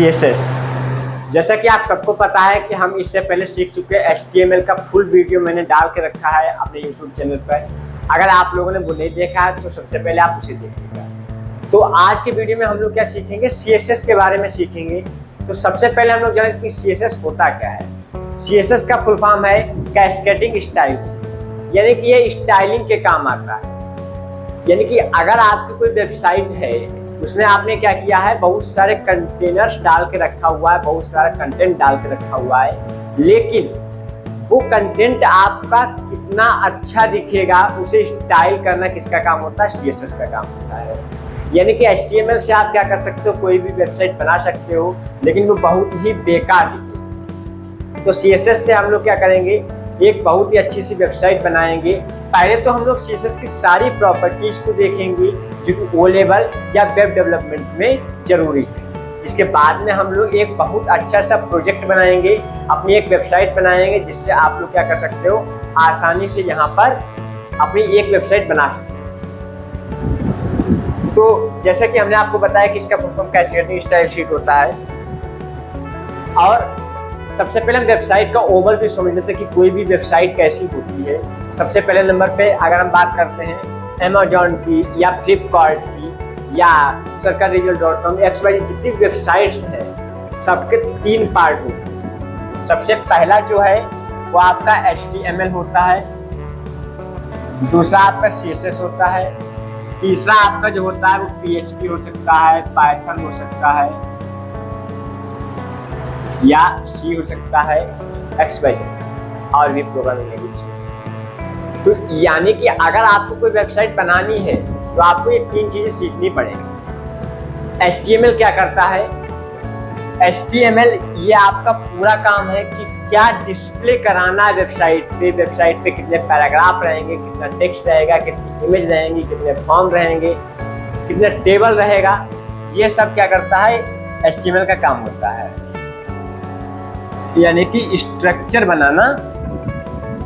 CSS। जैसा कि आप सबको पता है कि हम इससे पहले सीख चुके हैं HTML का फुल वीडियो मैंने डाल के रखा है अपने YouTube चैनल पर। अगर आप लोगों ने वो नहीं देखा है तो सबसे पहले आप उसे देखिएगा। तो आज के वीडियो में हम लोग क्या सीखेंगे, CSS के बारे में सीखेंगे। तो सबसे पहले हम लोग जानेंगे कि CSS होता क्या है। CSS का फुल फॉर्म है कैस्केडिंग स्टाइल्स, यानी कि ये स्टाइलिंग के काम आता है। यानी कि अगर आपकी कोई वेबसाइट है, उसमें आपने क्या किया है, बहुत सारे कंटेनर्स डाल के रखा हुआ है, बहुत सारा कंटेंट डाल के रखा हुआ है, लेकिन वो कंटेंट आपका कितना अच्छा दिखेगा उसे स्टाइल करना किसका काम होता है, CSS का काम होता है। यानी कि HTML से आप क्या कर सकते हो, कोई भी वेबसाइट बना सकते हो, लेकिन वो बहुत ही बेकार दिखे। तो CSS से हम लोग क्या करेंगे, एक बहुत ही अच्छी सी वेबसाइट बनाएंगे। पहले तो हम लोग CSS की सारी प्रॉपर्टीज को देखेंगे जो कि O लेवल या वेब डेवलपमेंट में जरूरी है। इसके बाद में हम लोग एक बहुत अच्छा सा प्रोजेक्ट बनाएंगे, अपनी एक वेबसाइट बनाएंगे, जिससे आप लोग क्या कर सकते हो, आसानी से यहाँ पर अपनी एक वेबसाइट बना सकते हो। तो जैसा कि हमने आपको बताया कि इसका फुल कैस्केडिंग स्टाइल शीट होता है। और सबसे पहले हम वेबसाइट का ओवरव्यू समझ लेते हैं कि कोई भी वेबसाइट कैसी होती है। सबसे पहले नंबर पे अगर हम बात करते हैं Amazon की या फ्लिपकार्ट की या circleresult.com, XYZ जितनी वेबसाइट्स हैं, सबके 3 पार्ट होते हैं। सबसे पहला जो है वो आपका HTML होता है, दूसरा आपका CSS होता है, तीसरा आपका जो होता है वो PHP हो सकता है, Python हो सकता है या C हो सकता है, XYZ और भी प्रोग्रामिंग लैंग्वेज। तो यानी कि अगर आपको कोई वेबसाइट बनानी है तो आपको ये 3 चीजें सीखनी पड़ेगी। HTML क्या करता है, HTML ये आपका पूरा काम है कि क्या डिस्प्ले कराना है वेबसाइट पे कितने पैराग्राफ रहेंगे, कितना टेक्स्ट रहेगा, कितनी इमेज रहेंगी, कितने फॉर्म रहेंगे, कितने टेबल रहेगा, ये सब क्या करता है, HTML का काम होता है। यानी कि स्ट्रक्चर बनाना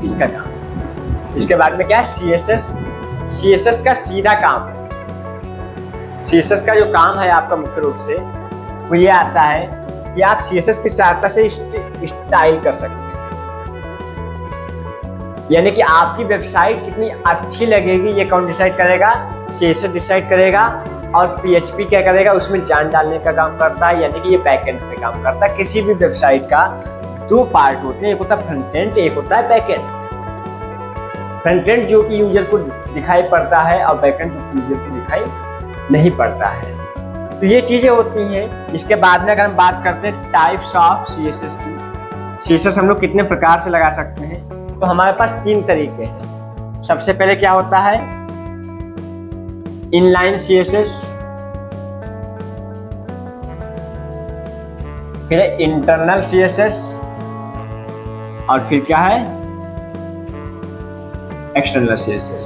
इसका काम। इसके बाद में क्या है, CSS का सीधा काम है। CSS का जो काम है आपका मुख्य रूप से वो ये आता है कि आप CSS की सहायता से स्टाइल कर सकते हैं। यानी कि आपकी वेबसाइट कितनी अच्छी लगेगी ये कौन डिसाइड करेगा, CSS डिसाइड करेगा। और PHP क्या करेगा, उसमें जान डालने का काम करता है। यानी कि ये बैकएंड पे काम करता है। किसी भी वेबसाइट का 2 पार्ट होते हैं, एक होता है फ्रंट एंड, एक होता है बैकएंड। फ्रंट एंड जो कि यूजर को दिखाई पड़ता है और बैकएंड जो कि यूजर को दिखाई नहीं पड़ता है। तो ये चीजें होती हैं। इसके बाद में अगर हम बात करते हैं टाइप्स ऑफ CSS की, CSS हम लोग कितने प्रकार से लगा सकते हैं, तो हमारे पास 3 तरीके हैं। सबसे पहले क्या होता है, इनलाइन CSS, फिर इंटरनल CSS और फिर क्या है, एक्सटर्नल CSS।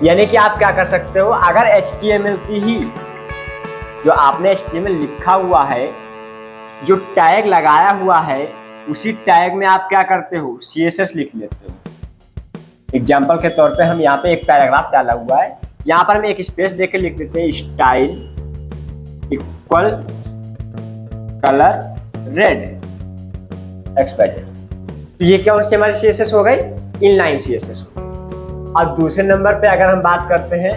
यानी कि आप क्या कर सकते हो, अगर HTML की ही जो आपने HTML लिखा हुआ है, जो टैग लगाया हुआ है, उसी टैग में आप क्या करते हो, CSS लिख लेते हो। एग्जाम्पल के तौर पे हम यहाँ पे एक पैराग्राफ डाला हुआ है, यहाँ पर हम एक स्पेस देके लिख देते हैं, style equal colour red XYZ। तो ये क्या होती है, हमारी CSS हो गई, इनलाइन CSS। और दूसरे नंबर पे अगर हम बात करते हैं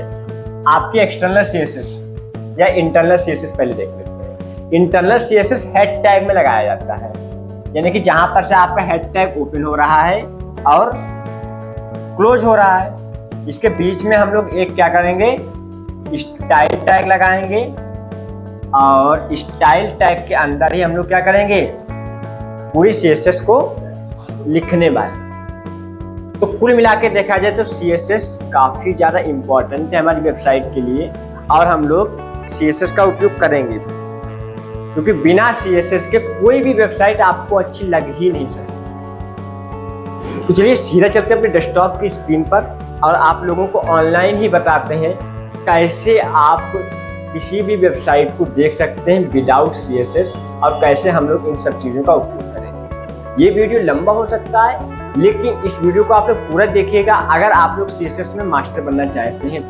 आपकी एक्सटर्नल CSS या इंटरनल CSS, पहले देख लेते हैं। इंटरनल CSS हेड टैग में लगाया जाता है। यानी कि जहां पर से आपका हेड टैग ओपन हो रहा है और क्लोज हो रहा है, इसके बीच में हम लोग एक क्या करेंगे, स्टाइल टैग लगाएंगे। और स्टाइल टैग के अंदर ही हम लोग क्या करेंगे, पूरी CSS को लिखने वाले। तो कुल मिला के देखा जाए तो CSS काफी ज्यादा इंपॉर्टेंट है हमारी वेबसाइट के लिए, और हम लोग CSS का उपयोग करेंगे, क्योंकि बिना CSS के कोई भी वेबसाइट आपको अच्छी लग ही नहीं सकती। तो चलिए सीधा चलते हैं अपने डेस्कटॉप की स्क्रीन पर और आप लोगों को ऑनलाइन ही बताते हैं कैसे आप किसी भी वेबसाइट को देख सकते हैं विदाउट CSS, और कैसे हम लोग इन सब चीज़ों का उपयोग करेंगे। ये वीडियो लंबा हो सकता है, लेकिन इस वीडियो को आप लोग पूरा देखिएगा अगर आप लोग CSS में मास्टर बनना चाहते हैं।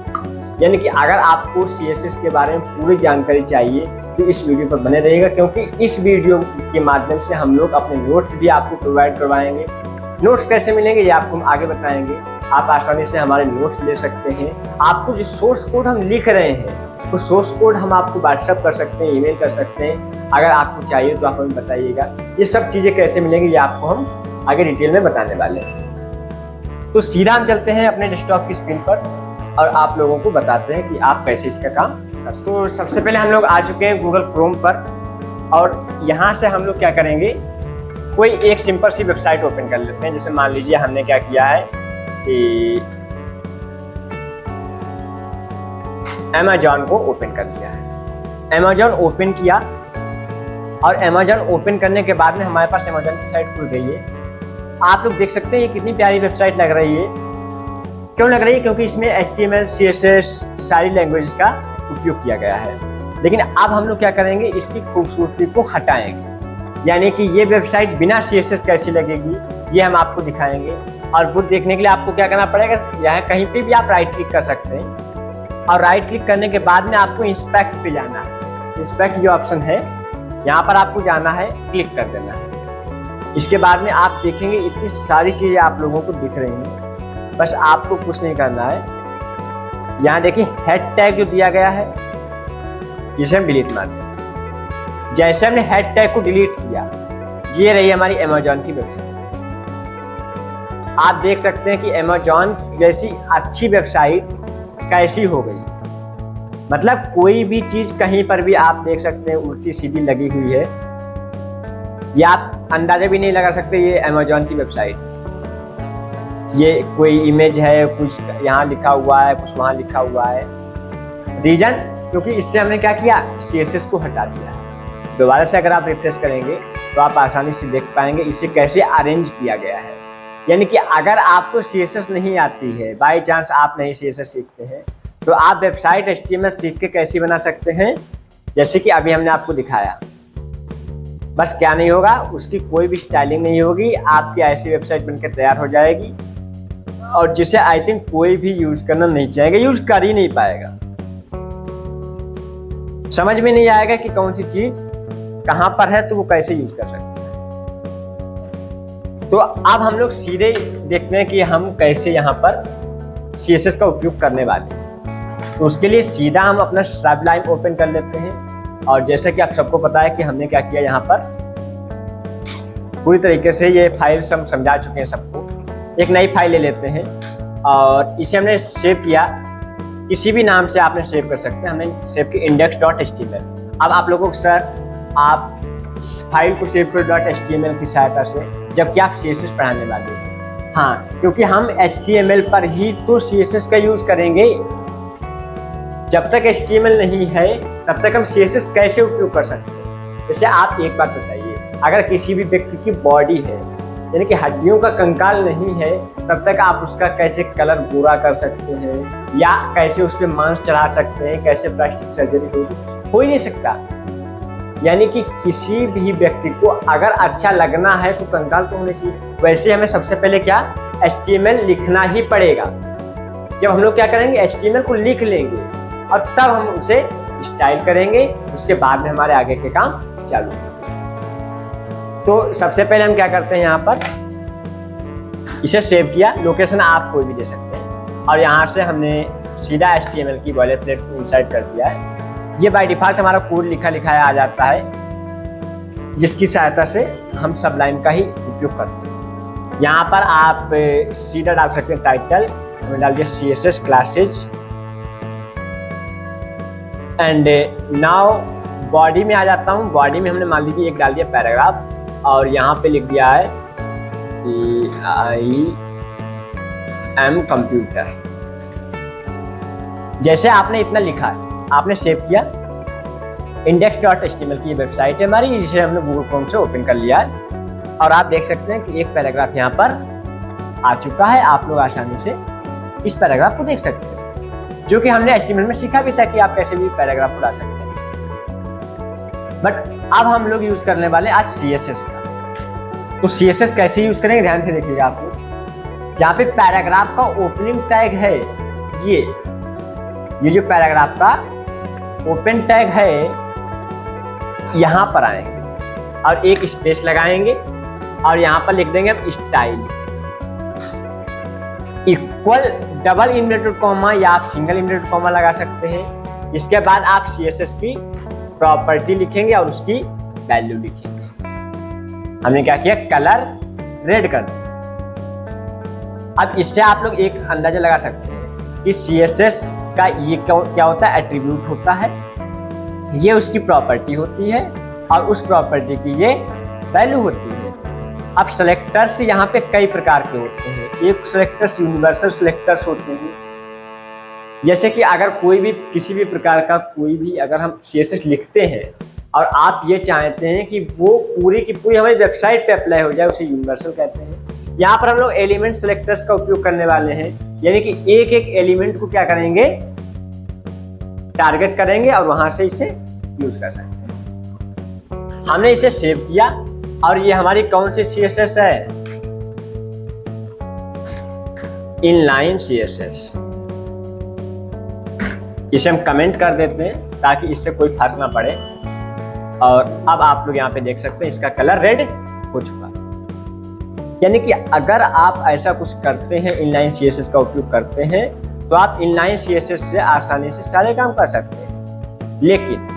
यानी कि अगर आपको CSS के बारे में पूरी जानकारी चाहिए तो इस वीडियो पर बने रहिएगा, क्योंकि इस वीडियो के माध्यम से हम लोग अपने नोट्स भी आपको प्रोवाइड करवाएंगे। नोट्स कैसे मिलेंगे ये आपको हम आगे बताएंगे। आप आसानी से हमारे नोट्स ले सकते हैं। आपको जो सोर्स कोड हम लिख रहे हैं वो सोर्स कोड हम आपको व्हाट्सअप कर सकते हैं, ईमेल कर सकते हैं। अगर आपको चाहिए तो आप हमें बताइएगा। ये सब चीज़ें कैसे मिलेंगी ये आपको हम आगे डिटेल में बताने वाले हैं। तो सीधा हम चलते हैं अपने डेस्कटॉप की स्क्रीन पर और आप लोगों को बताते हैं कि आप कैसे इसका काम कर सकते हैं। तो सबसे पहले हम लोग आ चुके हैं गूगल क्रोम पर और यहाँ से हम लोग क्या करेंगे, कोई एक सिंपल सी वेबसाइट ओपन कर लेते हैं। जैसे मान लीजिए हमने क्या किया है कि अमेजॉन को ओपन कर लिया है। अमेजॉन ओपन किया और अमेजॉन ओपन करने के बाद में हमारे पास अमेजॉन की साइट खुल गई है। आप लोग देख सकते हैं ये कितनी प्यारी वेबसाइट लग रही है। क्यों लग रही है? क्योंकि इसमें HTML, CSS सारी लैंग्वेज का उपयोग किया गया है। लेकिन अब हम लोग क्या करेंगे, इसकी खूबसूरती को हटाएंगे, यानी कि ये वेबसाइट बिना CSS कैसी लगेगी ये हम आपको दिखाएंगे। और वो देखने के लिए आपको क्या करना पड़ेगा, यहाँ कहीं पे भी आप राइट क्लिक कर सकते हैं और राइट क्लिक करने के बाद में आपको इंस्पेक्ट पे जाना है। इंस्पेक्ट जो ऑप्शन है यहाँ पर आपको जाना है, क्लिक कर देना है। इसके बाद में आप देखेंगे इतनी सारी चीज़ें आप लोगों को दिख रही हैं। बस आपको कुछ नहीं करना है। यहाँ देखिए हेड टैग जो दिया गया है इसे हम डिलीट मार दें। जैसे हमने हेड टैग को डिलीट किया, ये रही हमारी अमेजॉन की वेबसाइट। आप देख सकते हैं कि अमेजॉन जैसी अच्छी वेबसाइट कैसी हो गई। मतलब कोई भी चीज़ कहीं पर भी आप देख सकते हैं उल्टी सीधी लगी हुई है, या आप अंदाजा भी नहीं लगा सकते ये अमेजॉन की वेबसाइट। ये कोई इमेज है, कुछ यहाँ लिखा हुआ है, कुछ वहाँ लिखा हुआ है। रीजन क्योंकि इससे हमने क्या किया, CSS को हटा दिया है। दोबारा से अगर आप रिफ्रेश करेंगे तो आप आसानी से देख पाएंगे इसे कैसे अरेंज किया गया है। यानी कि अगर आपको CSS नहीं आती है, बाय चांस आप नहीं CSS सीखते हैं, तो आप वेबसाइट HTML सीख के कैसी बना सकते हैं, जैसे कि अभी हमने आपको दिखाया। बस क्या नहीं होगा, उसकी कोई भी स्टाइलिंग नहीं होगी, आपकी ऐसी वेबसाइट बनकर तैयार हो जाएगी और जिसे आई थिंक कोई भी यूज करना नहीं चाहेगा, यूज कर ही नहीं पाएगा। समझ में नहीं आएगा कि कौन सी चीज कहां पर है तो वो कैसे यूज कर सकते हैं। तो अब हम लोग सीधे देखते हैं कि हम कैसे यहाँ पर CSS का उपयोग करने वाले हैं। तो उसके लिए सीधा हम अपना सबलाइन ओपन कर लेते हैं और जैसा कि आप सबको पता है कि हमने क्या किया, यहाँ पर पूरी तरीके से ये फाइल हम समझा चुके हैं सबको। एक नई फाइल ले लेते हैं और इसे हमने सेव किया, किसी भी नाम से आपने सेव कर सकते हैं। हमने सेव किया index.html। अब आप लोगों को सर आप फाइल को सेव करो .html की सहायता से, जबकि आप CSS पढ़ाने वाले हैं। हाँ, क्योंकि हम HTML पर ही तो CSS का यूज करेंगे। जब तक HTML नहीं है तब तक हम CSS कैसे उपयोग कर सकते हैं। जैसे आप एक बात बताइए, अगर किसी भी व्यक्ति की बॉडी है, यानी कि हड्डियों का कंकाल नहीं है, तब तक आप उसका कैसे कलर गोरा कर सकते हैं या कैसे उस पर मांस चढ़ा सकते हैं, कैसे प्लास्टिक सर्जरी होगी, हो ही नहीं सकता। यानी कि किसी भी व्यक्ति को अगर अच्छा लगना है तो कंकाल तो होने चाहिए। वैसे हमें सबसे पहले क्या, HTML लिखना ही पड़ेगा। जब हम लोग क्या करेंगे, HTML को लिख लेंगे और तब हम उसे स्टाइल करेंगे, उसके बाद में हमारे आगे के काम चालू। तो सबसे पहले हम क्या करते हैं, यहाँ पर इसे सेव किया, लोकेशन आप कोई भी दे सकते हैं और यहाँ से हमने सीधा HTML की बॉयलरप्लेट को इंसर्ट कर दिया है। ये बाय डिफॉल्ट हमारा कोड लिखा लिखाया आ जाता है, जिसकी सहायता से हम सबलाइन का ही उपयोग करते हैं। यहाँ पर आप सीधा डाल सकते हैं टाइटल, हमें डाल दिया CSS classes and now body में आ जाता हूँ। बॉडी में हमने मान लीजिए एक डाल दिया पैराग्राफ और यहाँ पे लिख दिया है I am कंप्यूटर। जैसे आपने इतना लिखा है, आपने सेव किया। index.html की वेबसाइट है हमारी, जिसे हमने गूगल क्रोम से ओपन कर लिया है और आप देख सकते हैं कि एक पैराग्राफ यहाँ पर आ चुका है। आप लोग आसानी से इस पैराग्राफ को देख सकते हैं, जो कि हमने HTML में सीखा भी था कि आप कैसे भी पैराग्राफ को डाल सकते हैं। बट अब हम लोग यूज करने वाले आज CSS का। तो CSS कैसे यूज करेंगे, ध्यान से देखिएगा। आप लोग जहाँ पे पैराग्राफ का ओपनिंग टैग है, ये जो पैराग्राफ का ओपन टैग है, यहाँ पर आएंगे और एक स्पेस लगाएंगे और यहाँ पर लिख देंगे हम style equal double inverted comma या आप सिंगल इनवर्टेड कॉमा लगा सकते हैं। इसके बाद आप CSS की प्रॉपर्टी लिखेंगे और उसकी वैल्यू लिखेंगे। हमने क्या किया, कलर रेड कर दिया। अब इससे आप लोग एक अंदाजा लगा सकते हैं कि CSS का ये क्या होता है, एट्रीब्यूट होता है, ये उसकी प्रॉपर्टी होती है और उस प्रॉपर्टी की ये वैल्यू होती है। अब सेलेक्टर्स यहाँ पे कई प्रकार के होते हैं। एक सेलेक्टर्स यूनिवर्सल सेलेक्टर्स होते हैं, जैसे कि अगर कोई भी किसी भी प्रकार का कोई भी अगर हम CSS लिखते हैं और आप ये चाहते हैं कि वो पूरी की पूरी हमारी वेबसाइट पे अप्लाई हो जाए, उसे यूनिवर्सल कहते हैं। यहाँ पर हम लोग एलिमेंट सेलेक्टर्स का उपयोग करने वाले हैं, यानी कि एक एक एलिमेंट को क्या करेंगे, टारगेट करेंगे और वहां से इसे यूज कर सकते हैं। हमने इसे सेव किया और ये हमारी कौन सी CSS है, इनलाइन CSS। इसे हम कमेंट कर देते हैं ताकि इससे कोई फर्क ना पड़े। और अब आप लोग यहाँ पे देख सकते हैं इसका कलर रेड हो चुका है। यानी कि अगर आप ऐसा कुछ करते हैं, इनलाइन CSS का उपयोग करते हैं, तो आप इनलाइन CSS से आसानी से सारे काम कर सकते हैं। लेकिन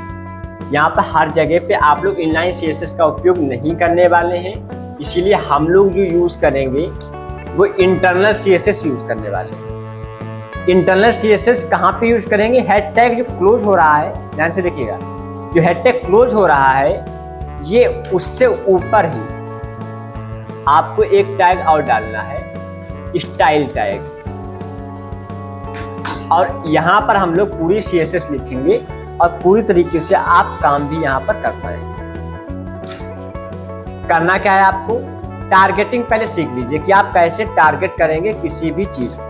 यहाँ पर हर जगह पे आप लोग इनलाइन CSS का उपयोग नहीं करने वाले हैं, इसीलिए हम लोग जो यूज करेंगे वो इंटरनल CSS यूज करने वाले हैं। इंटरनल CSS कहाँ पे यूज करेंगे, हेड टैग जो क्लोज हो रहा है, ध्यान से देखिएगा, जो हेड टैग क्लोज हो रहा है ये उससे ऊपर ही आपको एक टैग और डालना है, स्टाइल टैग। और यहाँ पर हम लोग पूरी CSS लिखेंगे और पूरी तरीके से आप काम भी यहाँ पर कर पाएंगे। करना क्या है, आपको टारगेटिंग पहले सीख लीजिए कि आप कैसे टारगेट करेंगे किसी भी चीज को।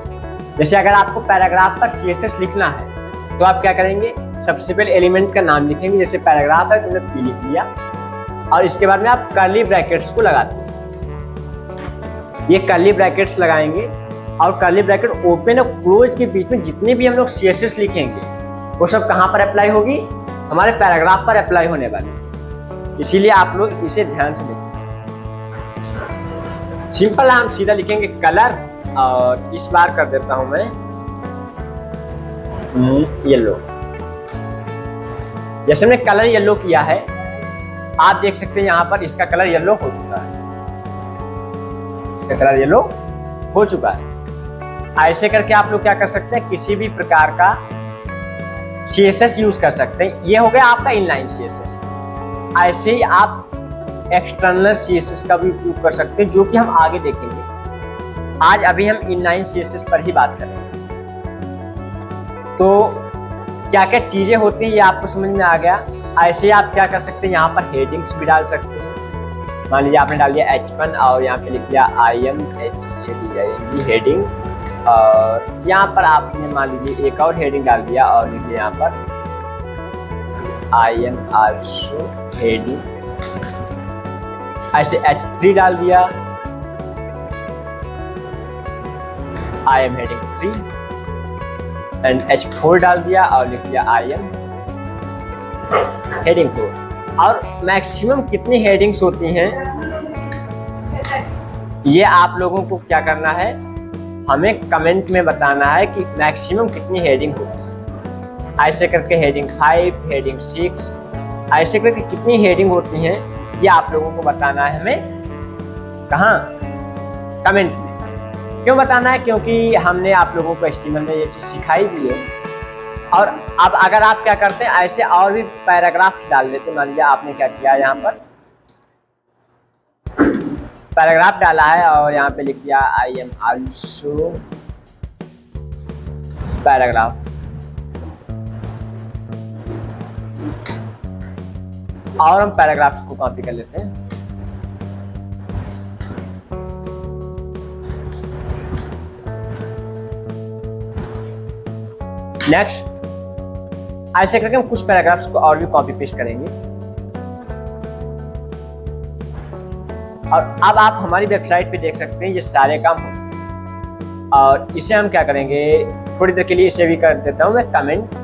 जैसे अगर आपको पैराग्राफ पर CSS लिखना है तो आप क्या करेंगे, सबसे पहले एलिमेंट का नाम लिखेंगे, जैसे पैराग्राफ है तो मैंने P लिख लिया और इसके बाद में आप कर्ली ब्रैकेट्स को लगाते हैं। ये कर्ली ब्रैकेट्स लगाएंगे और कर्ली ब्रैकेट ओपन और क्लोज के बीच में जितने भी हम लोग CSS लिखेंगे वो सब कहाँ पर अप्लाई होगी, हमारे पैराग्राफ पर अप्लाई होने वाली। इसीलिए आप लोग इसे ध्यान से देखें। सिंपल हम सीधा लिखेंगे कलर और इस बार कर देता हूं मैं येलो। जैसे मैंने कलर येलो किया है, आप देख सकते हैं यहाँ पर इसका कलर येलो हो चुका है, इसका कलर येलो हो चुका है। ऐसे करके आप लोग क्या कर सकते हैं, किसी भी प्रकार का CSS यूज कर सकते हैं। ये हो गया आपका इनलाइन CSS। ऐसे ही आप एक्सटर्नल CSS का भी उपयोग कर सकते हैं, जो कि हम आगे देखेंगे। आज अभी हम इनलाइन CSS पर ही बात करेंगे। तो क्या क्या चीजें होती हैं ये आपको समझ में आ गया। ऐसे ही आप क्या कर सकते हैं, यहाँ पर हेडिंग्स भी डाल सकते हैं। मान लीजिए आपने डाल दिया H1 और यहाँ पे लिख दिया IMHADING हेडिंग, और यहाँ पर आपने मान लीजिए एक और हेडिंग डाल दिया और लिख दिया यहाँ पर I am also heading। ऐसे H3 डाल दिया, I am heading 3 and H4 डाल दिया और लिख दिया I am heading 4। और मैक्सिमम कितनी हेडिंग्स होती हैं ये आप लोगों को क्या करना है, हमें कमेंट में बताना है कि मैक्सिमम कितनी हेडिंग होती है। ऐसे करके हेडिंग 5, हेडिंग 6, ऐसे करके कितनी हेडिंग होती हैं ये आप लोगों को बताना है हमें। कहाँ, कमेंट में। क्यों बताना है, क्योंकि हमने आप लोगों को HTML में ये चीज़ सिखाई भी है। और अब अगर आप क्या करते हैं, ऐसे और भी पैराग्राफ्स डाल देते। मान लीजिए आपने क्या किया, यहाँ पर पैराग्राफ डाला है और यहाँ पे लिख दिया I am also पैराग्राफ, और हम पैराग्राफ्स को कॉपी कर लेते हैं। नेक्स्ट ऐसे करके हम कुछ पैराग्राफ्स को और भी कॉपी पेस्ट करेंगे। और अब आप हमारी वेबसाइट पे देख सकते हैं ये सारे काम हो। और इसे हम क्या करेंगे, थोड़ी देर के लिए इसे भी कर देता हूं मैं कमेंट,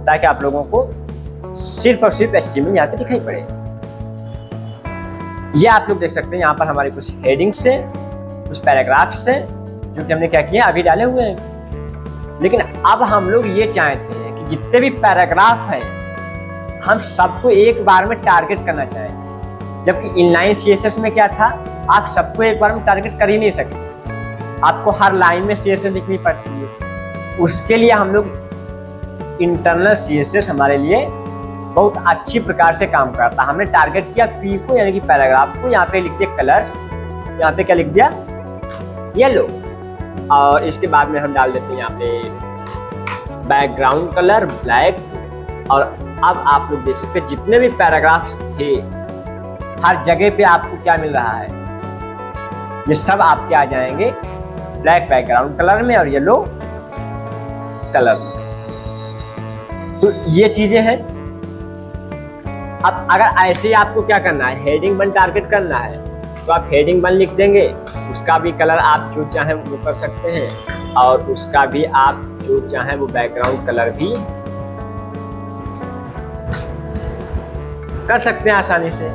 ताकि आप लोगों को सिर्फ और सिर्फ HTML यहाँ पे दिखाई पड़े। ये आप लोग देख सकते हैं यहाँ पर हमारे कुछ हेडिंग्स है, कुछ पैराग्राफ्स है जो कि हमने क्या किया अभी डाले हुए हैं। लेकिन अब हम लोग ये चाहते हैं कि जितने भी पैराग्राफ हैं हम सबको एक बार में टारगेट करना चाहेंगे, जबकि इनलाइन CSS में क्या था, आप सबको एक बार में टारगेट कर ही नहीं सकते, आपको हर लाइन में CSS लिखनी पड़ती है। उसके लिए हम लोग इंटरनल CSS हमारे लिए बहुत अच्छी प्रकार से काम करता है। हमने टारगेट किया P को यानी कि पैराग्राफ को, यहाँ पे लिख दिया कलर, यहाँ पे क्या लिख दिया येलो, और इसके बाद में हम डाल देते हैं यहाँ पे बैकग्राउंड कलर ब्लैक। और अब आप लोग देख सकते हैं जितने भी पैराग्राफ्स थे हर जगह पे आपको क्या मिल रहा है, ये सब आपके आ जाएंगे ब्लैक बैकग्राउंड कलर में और येलो कलर में। तो ये चीजें हैं। अब अगर ऐसे ही आपको क्या करना है, हेडिंग 1 टारगेट करना है, तो आप हेडिंग 1 लिख देंगे, उसका भी कलर आप जो चाहें वो कर सकते हैं, और उसका भी आप जो चाहें वो बैकग्राउंड कलर भी कर सकते हैं आसानी से।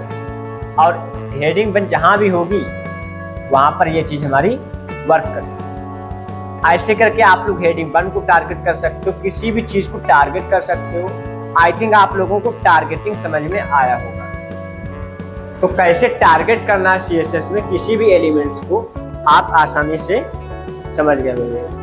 और हेडिंग 1 जहां भी होगी वहां पर ये चीज हमारी वर्क करती। ऐसे करके आप लोग हेडिंग 1 को टारगेट कर सकते हो, किसी भी चीज को टारगेट कर सकते हो। आई थिंक आप लोगों को टारगेटिंग समझ में आया होगा। तो कैसे टारगेट करना है CSS में किसी भी एलिमेंट्स को आप आसानी से समझ गए होंगे।